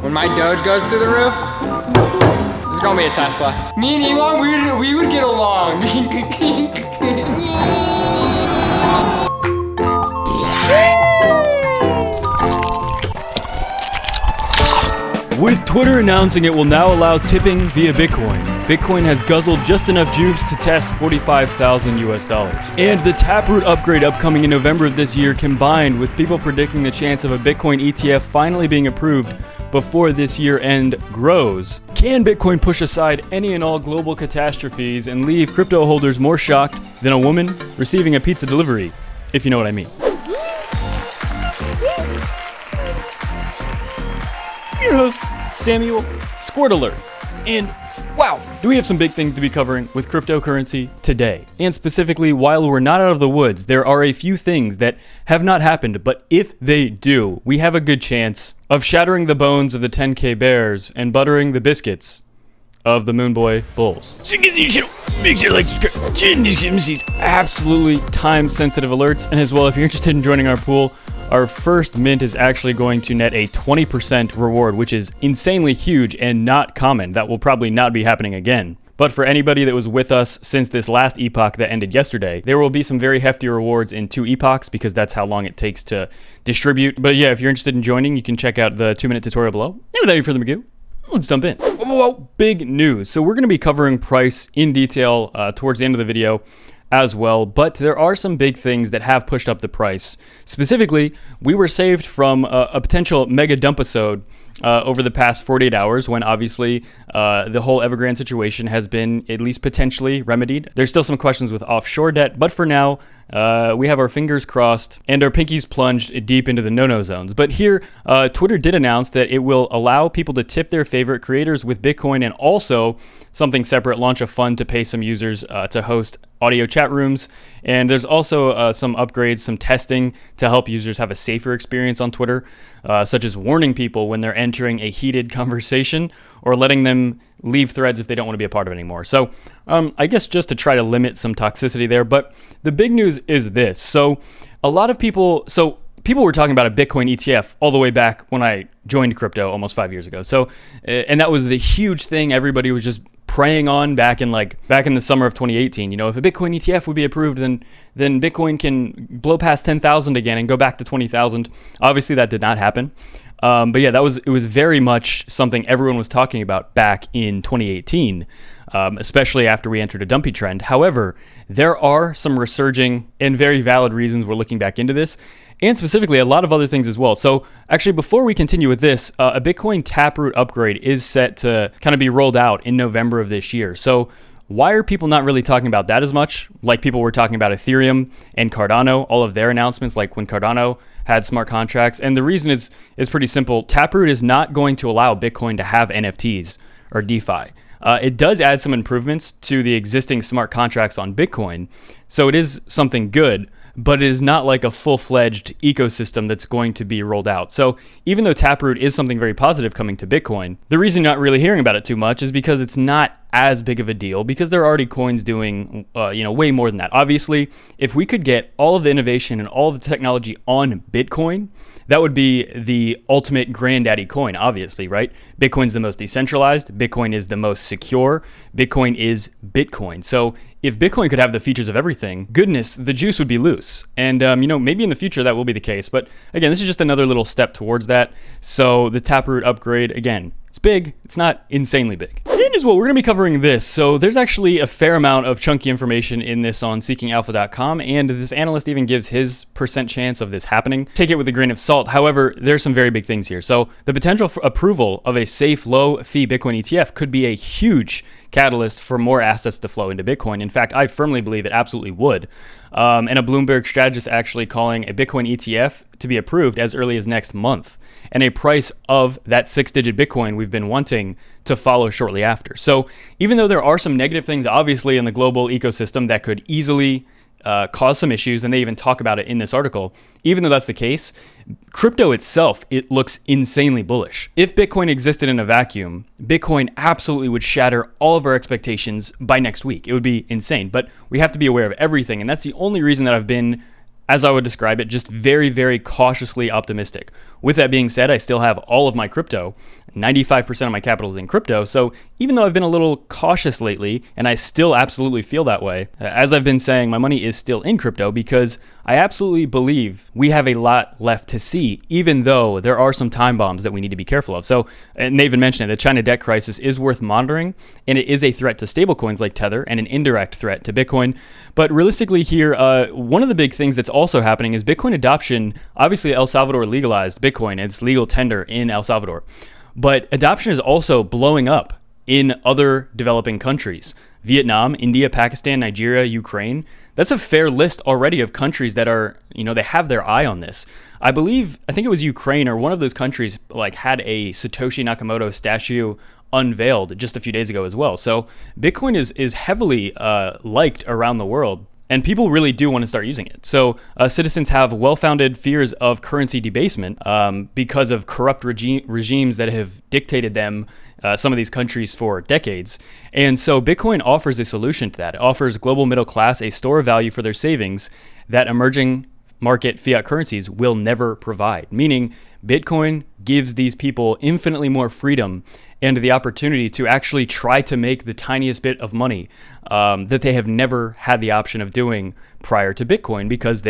when my Doge goes through the roof, there's gonna be a Tesla. Me and Elon, we would get along. With Twitter announcing it will now allow tipping via Bitcoin, Bitcoin has guzzled just enough juice to test $45,000. And the taproot upgrade upcoming in November of this year, combined with people predicting the chance of a Bitcoin ETF finally being approved before this year end grows, can Bitcoin push aside any and all global catastrophes and leave crypto holders more shocked than a woman receiving a pizza delivery, if you know what I mean? Your host, Samuel Squirt Alert. And wow, do we have some big things to be covering with cryptocurrency today. And specifically, while we're not out of the woods, there are a few things that have not happened, but if they do, we have a good chance of shattering the bones of the 10K Bears and buttering the biscuits of the Moonboy Bulls. So make sure to like, subscribe, these absolutely time-sensitive alerts. And as well, if you're interested in joining our pool, our first mint is actually going to net a 20% reward, which is insanely huge and not common. That will probably not be happening again. But for anybody that was with us since this last epoch that ended yesterday, there will be some very hefty rewards in 2 epochs because that's how long it takes to distribute. But yeah, if you're interested in joining, you can check out the 2-minute tutorial below. And without any further ado, let's jump in. Whoa, big news. So we're going to be covering price in detail towards the end of the video as well, but there are some big things that have pushed up the price. Specifically, we were saved from a potential mega dump-isode over the past 48 hours when obviously the whole Evergrande situation has been at least potentially remedied. There's still some questions with offshore debt, but for now, we have our fingers crossed and our pinkies plunged deep into the no-no zones. But here, Twitter did announce that it will allow people to tip their favorite creators with Bitcoin, and also something separate, launch a fund to pay some users to host audio chat rooms. And there's also some upgrades, some testing to help users have a safer experience on Twitter, such as warning people when they're entering a heated conversation or letting them leave threads if they don't want to be a part of it anymore. So I guess just to try to limit some toxicity there. But the big news is this. So a lot of people, people were talking about a Bitcoin ETF all the way back when I joined crypto almost 5 years ago. So, and that was the huge thing everybody was just preying on back in the summer of 2018. You know, if a Bitcoin ETF would be approved, then Bitcoin can blow past 10,000 again and go back to 20,000. Obviously, that did not happen. But yeah, it was very much something everyone was talking about back in 2018, especially after we entered a dumpy trend. However, there are some resurging and very valid reasons we're looking back into this, and specifically a lot of other things as well. So actually, before we continue with this, a Bitcoin taproot upgrade is set to kind of be rolled out in November of this year. So why are people not really talking about that as much? Like people were talking about Ethereum and Cardano, all of their announcements, like when Cardano had smart contracts. And the reason is pretty simple. Taproot is not going to allow Bitcoin to have NFTs or DeFi. It does add some improvements to the existing smart contracts on Bitcoin, so it is something good, but it is not like a full-fledged ecosystem that's going to be rolled out. So even though Taproot is something very positive coming to Bitcoin, the reason you're not really hearing about it too much is because it's not as big of a deal, because there are already coins doing way more than that. Obviously, if we could get all of the innovation and all of the technology on Bitcoin, that would be the ultimate granddaddy coin, obviously, right? Bitcoin's the most decentralized. Bitcoin is the most secure. Bitcoin is Bitcoin. So if Bitcoin could have the features of everything, goodness, the juice would be loose. And, maybe in the future that will be the case. But again, this is just another little step towards that. So the Taproot upgrade, again, it's big. It's not insanely big. And as well, we're going to be covering this. So there's actually a fair amount of chunky information in this on seekingalpha.com. And this analyst even gives his % chance of this happening. Take it with a grain of salt. However, there's some very big things here. So the potential for approval of a safe, low-fee Bitcoin ETF could be a huge catalyst for more assets to flow into Bitcoin. In fact, I firmly believe it absolutely would. And a Bloomberg strategist actually calling a Bitcoin ETF to be approved as early as next month, and a price of that 6-digit Bitcoin we've been wanting to follow shortly after. So even though there are some negative things, obviously, in the global ecosystem that could easily cause some issues, and they even talk about it in this article, even though that's the case, crypto itself, it looks insanely bullish. If Bitcoin existed in a vacuum, Bitcoin absolutely would shatter all of our expectations by next week. It would be insane, but we have to be aware of everything, and that's the only reason that I've been, as I would describe it, just very, very cautiously optimistic. With that being said, I still have all of my crypto, 95% of my capital is in crypto. So even though I've been a little cautious lately, and I still absolutely feel that way, as I've been saying, my money is still in crypto because I absolutely believe we have a lot left to see, even though there are some time bombs that we need to be careful of. So, and they even mentioned it, the China debt crisis is worth monitoring, and it is a threat to stablecoins like Tether and an indirect threat to Bitcoin. But realistically here, one of the big things that's also happening is Bitcoin adoption. Obviously, El Salvador legalized Bitcoin. It's legal tender in El Salvador. But adoption is also blowing up in other developing countries. Vietnam, India, Pakistan, Nigeria, Ukraine. That's a fair list already of countries that are, they have their eye on this. I think it was Ukraine or one of those countries had a Satoshi Nakamoto statue unveiled just a few days ago as well. So Bitcoin is heavily liked around the world. And people really do want to start using it. So citizens have well-founded fears of currency debasement because of corrupt regimes that have dictated them, some of these countries, for decades. And so Bitcoin offers a solution to that. It offers global middle class a store of value for their savings that emerging market fiat currencies will never provide. Meaning Bitcoin gives these people infinitely more freedom and the opportunity to actually try to make the tiniest bit of money that they have never had the option of doing prior to Bitcoin, because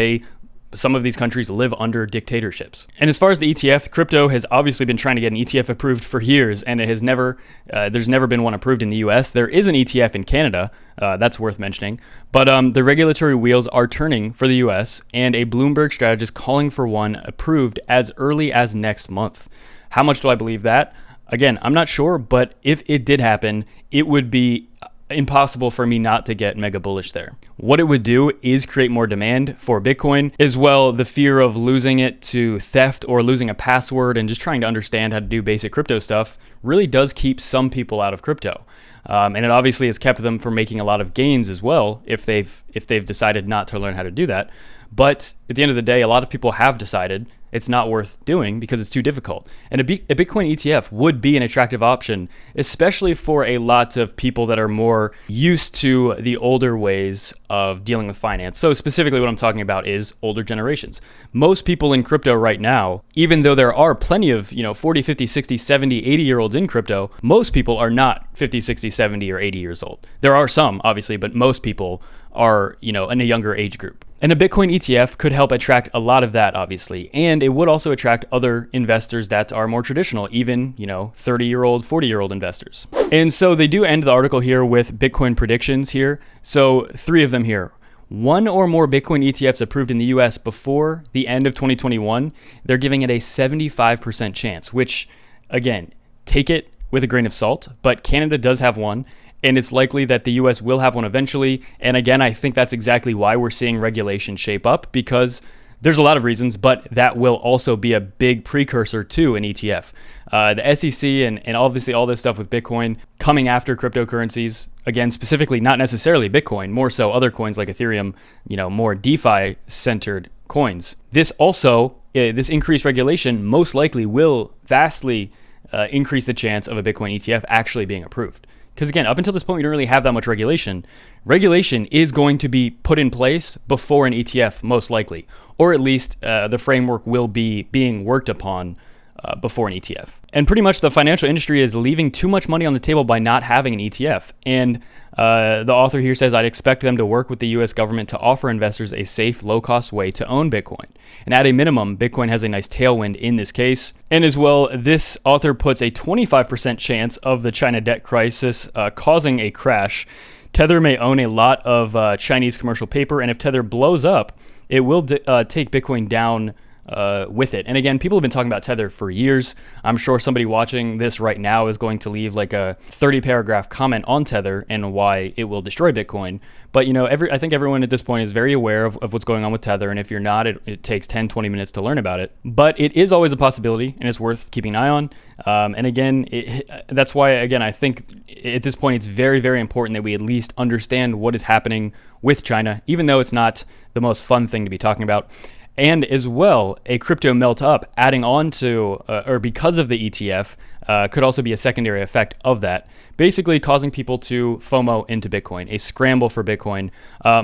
some of these countries live under dictatorships. And as far as the ETF, crypto has obviously been trying to get an ETF approved for years, and it has there's never been one approved in the US. There is an ETF in Canada, that's worth mentioning, but the regulatory wheels are turning for the US, and a Bloomberg strategist calling for one approved as early as next month. How much do I believe that? Again, I'm not sure, but if it did happen, it would be impossible for me not to get mega bullish there. What it would do is create more demand for Bitcoin, as well the fear of losing it to theft or losing a password and just trying to understand how to do basic crypto stuff really does keep some people out of crypto. And it obviously has kept them from making a lot of gains as well if they've decided not to learn how to do that. But at the end of the day, a lot of people have decided it's not worth doing because it's too difficult. And a Bitcoin ETF would be an attractive option, especially for a lot of people that are more used to the older ways of dealing with finance. So specifically what I'm talking about is older generations. Most people in crypto right now, even though there are plenty of 40, 50, 60, 70, 80-year-olds in crypto, most people are not 50, 60, 70, or 80 years old. There are some, obviously, but most people are, in a younger age group. And a Bitcoin ETF could help attract a lot of that, obviously. And it would also attract other investors that are more traditional, even, 30-year-old, 40-year-old investors. And so they do end the article here with Bitcoin predictions here. So 3 of them here. 1 or more Bitcoin ETFs approved in the US before the end of 2021, they're giving it a 75% chance, which, again, take it with a grain of salt, but Canada does have one. And it's likely that the US will have one eventually. And again, I think that's exactly why we're seeing regulation shape up, because there's a lot of reasons, but that will also be a big precursor to an ETF. The SEC and obviously all this stuff with Bitcoin coming after cryptocurrencies, again, specifically not necessarily Bitcoin, more so other coins like Ethereum, more DeFi-centered coins. This increased regulation most likely will vastly increase the chance of a Bitcoin ETF actually being approved. Because again, up until this point, we don't really have that much regulation. Regulation is going to be put in place before an ETF, most likely. Or at least the framework will be being worked upon before an ETF. And pretty much the financial industry is leaving too much money on the table by not having an ETF. And the author here says, I'd expect them to work with the US government to offer investors a safe, low-cost way to own Bitcoin. And at a minimum, Bitcoin has a nice tailwind in this case. And as well, this author puts a 25% chance of the China debt crisis causing a crash. Tether may own a lot of Chinese commercial paper, and if Tether blows up, it will take Bitcoin down with it. And again, people have been talking about Tether for years. I'm sure somebody watching this right now is going to leave like a 30-paragraph comment on Tether and why it will destroy Bitcoin. But I think everyone at this point is very aware of what's going on with Tether. And if you're not, it takes 10, 20 minutes to learn about it. But it is always a possibility, and it's worth keeping an eye on. And again, that's why, again, I think at this point, it's very, very important that we at least understand what is happening with China, even though it's not the most fun thing to be talking about. And as well, a crypto melt up, adding on to, or because of the ETF, could also be a secondary effect of that, basically causing people to FOMO into Bitcoin, a scramble for Bitcoin.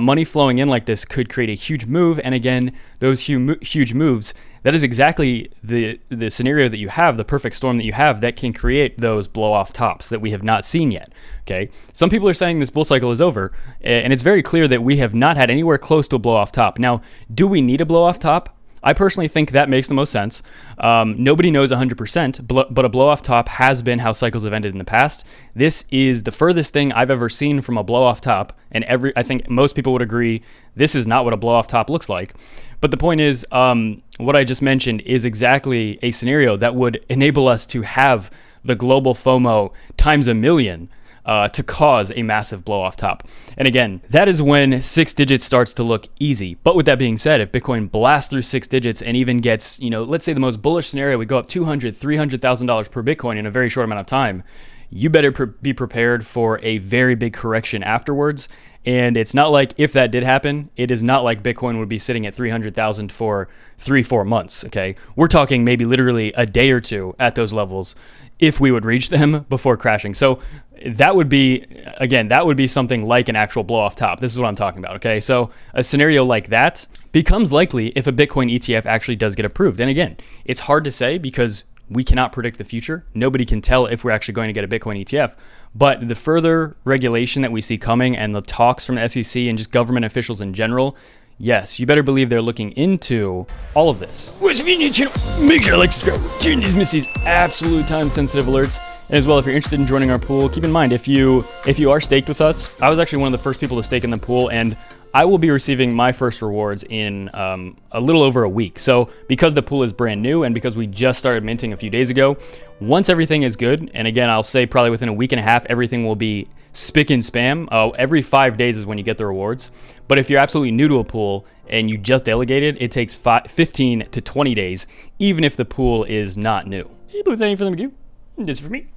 Money flowing in like this could create a huge move, and again, those huge moves, that is exactly the scenario that you have, the perfect storm that you have that can create those blow-off tops that we have not seen yet, okay? Some people are saying this bull cycle is over, and it's very clear that we have not had anywhere close to a blow-off top. Now, do we need a blow-off top? I personally think that makes the most sense. Nobody knows 100%, but a blow-off top has been how cycles have ended in the past. This is the furthest thing I've ever seen from a blow-off top, and I think most people would agree this is not what a blow-off top looks like. But the point is, what I just mentioned is exactly a scenario that would enable us to have the global FOMO times a million to cause a massive blow-off top. And again, that is when 6 digits starts to look easy. But with that being said, if Bitcoin blasts through 6 digits and even gets, let's say the most bullish scenario, we go up $200,000, $300,000 per Bitcoin in a very short amount of time, you better be prepared for a very big correction afterwards. And it's not like if that did happen, it is not like Bitcoin would be sitting at 300,000 for 3-4 months, okay? We're talking maybe literally a day or two at those levels if we would reach them before crashing. So that would be something like an actual blow off top. This is what I'm talking about, okay? So a scenario like that becomes likely if a Bitcoin ETF actually does get approved. And again, it's hard to say because we cannot predict the future. Nobody can tell if we're actually going to get a Bitcoin ETF. But the further regulation that we see coming and the talks from the SEC and just government officials in general, yes, you better believe they're looking into all of this. What's if you're new channel, make sure to like, subscribe, turn these miss these absolute time sensitive alerts. And as well, if you're interested in joining our pool, keep in mind, if you are staked with us, I was actually one of the first people to stake in the pool, and I will be receiving my first rewards in a little over a week. So because the pool is brand new and because we just started minting a few days ago, once everything is good, and again, I'll say probably within a week and a half, everything will be spick and spam. Every 5 days is when you get the rewards. But if you're absolutely new to a pool and you just delegated, it takes 15 to 20 days, even if the pool is not new. Hey, but without any further ado, this is for me.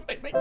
Bye.